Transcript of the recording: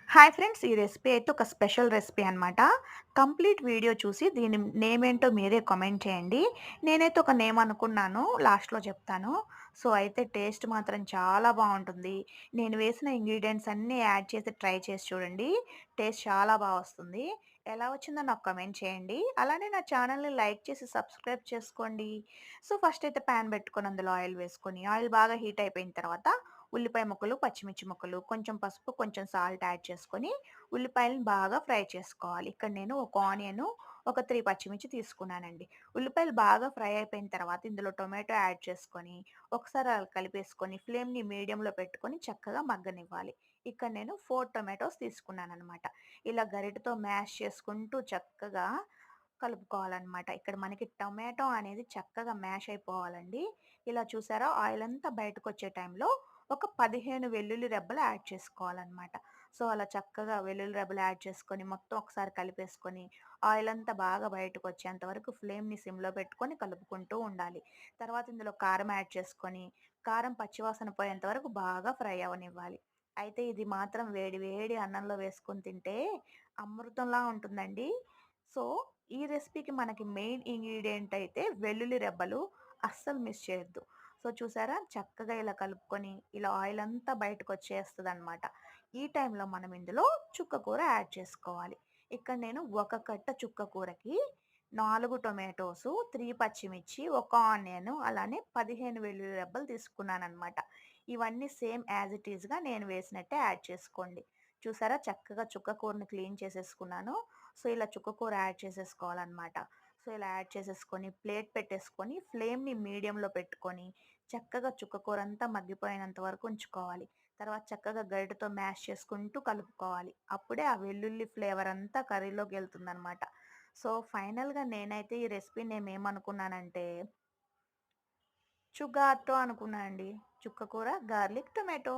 Hi friends! ఈ recipe అయితే ఒక స్పెషల్ రెసిపీ అనమాట. కంప్లీట్ వీడియో చూసి దీని నేమ్ ఏంటో మీరే కామెంట్ చేయండి. నేనైతే ఒక నేమ్ అనుకున్నాను. లాస్ట్‌లో చెప్తాను. సో, అయితే టేస్ట్ మాత్రం చాలా బావుంటుంది. నేను వేసిన ఇంగ్రీడియెంట్స్ అన్నీ యాడ్ చేసి ట్రై చేసి చూడండి. టేస్ట్ చాలా బా వస్తుంది. ఎలా వచ్చిందో నాకు కామెంట్ చేయండి. అలానే నా ఛానల్‌ని లైక్ చేసి సబ్స్క్రైబ్ చేసుకోండి. సో, ఫస్ట్ అయితే పాన్ పెట్టుకొని అందులో ఆయిల్ వేసుకొని, ఆయిల్ బాగా హీట్ అయిపోయిన తర్వాత ఉల్లిపాయ ముక్కలు, పచ్చిమిర్చి ముక్కలు, కొంచెం పసుపు, కొంచెం సాల్ట్ యాడ్ చేసుకొని, ఉల్లిపాయలను బాగా ఫ్రై చేసుకోవాలి. ఇక్కడ నేను ఒక ఆనియను, ఒక 3 పచ్చిమిర్చి తీసుకున్నానండి. ఉల్లిపాయలు బాగా ఫ్రై అయిపోయిన తర్వాత ఇందులో టొమాటో యాడ్ చేసుకొని, ఒకసారి అలా కలిపేసుకొని, ఫ్లేమ్‌ని మీడియంలో పెట్టుకొని చక్కగా మగ్గనివ్వాలి. ఇక్కడ నేను 4 టొమాటోస్ తీసుకున్నాననమాట. ఇలా గరిటెతో మ్యాష్ చేసుకుంటూ చక్కగా కలుపుకోవాలనమాట. ఇక్కడ మనకి టొమాటో అనేది చక్కగా మ్యాష్ అయిపోవాలండి. ఇలా చూసారా ఆయిల్ అంతా బయటకొచ్చే టైంలో ఒక 15 వెల్లుల్లి రెబ్బలు యాడ్ చేసుకోవాలనమాట. సో, అలా చక్కగా వెల్లుల్లి రెబ్బలు యాడ్ చేసుకొని మొత్తం ఒకసారి కలిపేసుకొని, ఆయిల్ అంతా బాగా బయటకొచ్చేంత వరకు ఫ్లేమ్‌ని సిమ్‌లో పెట్టుకొని కలుపుకుంటూ ఉండాలి. తర్వాత ఇందులో కారం యాడ్ చేసుకొని, కారం పచ్చివాసన పోయేంత వరకు బాగా ఫ్రై అవ్వనివ్వాలి. అయితే ఇది మాత్రం వేడి వేడి అన్నంలో వేసుకొని తింటే అమృతంలా ఉంటుందండి. సో, ఈ రెసిపీకి మనకి మెయిన్ ఇంగ్రీడియెంట్ అయితే వెల్లుల్లి రెబ్బలు అస్సలు మిస్ చేయొద్దు. సో, చూసారా చక్కగా ఇలా కలుపుకొని ఇలా ఆయిల్ అంతా బయటకొచ్చేస్తదనమాట. ఈ టైంలో మనం ఇందులో చుక్క కూర యాడ్ చేసుకోవాలి. ఇక్కడ నేను ఒక కట్ట చుక్క కూరకి 4 టొమాటోసు, 3 పచ్చిమిర్చి, ఒక ఆనియన్ అలానే 15 వెల్లుల్లి రెబ్బలు తీసుకున్నాననమాట. ఇవన్నీ సేమ్ యాజ్ ఇట్ ఈస్‌గా నేను వేసినట్టే యాడ్ చేసుకోండి. చూసారా చక్కగా చుక్క కూరని క్లీన్ చేసేసుకున్నాను. సో, ఇలా చుక్క కూర యాడ్ చేసేసుకోవాలనమాట. సో, ఇలా యాడ్ చేసేసుకొని ప్లేట్ పెట్టేసుకొని ఫ్లేమ్‌ని మీడియంలో పెట్టుకొని చక్కగా చుక్క కూరంతా మగ్గిపోయినంత వరకు ఉంచుకోవాలి. తర్వాత చక్కగా గరిటెతో మ్యాష్ చేసుకుంటూ కలుపుకోవాలి. అప్పుడే ఆ వెల్లుల్లి ఫ్లేవర్ అంతా కర్రీలోకెళ్తుందనమాట. సో, ఫైనల్‌గా నేనైతే ఈ రెసిపీ నేమ్ ఏమనుకున్నానంటే చుగాతో అనుకున్నా అండి. చుక్క కూర, గార్లిక్, టొమాటో.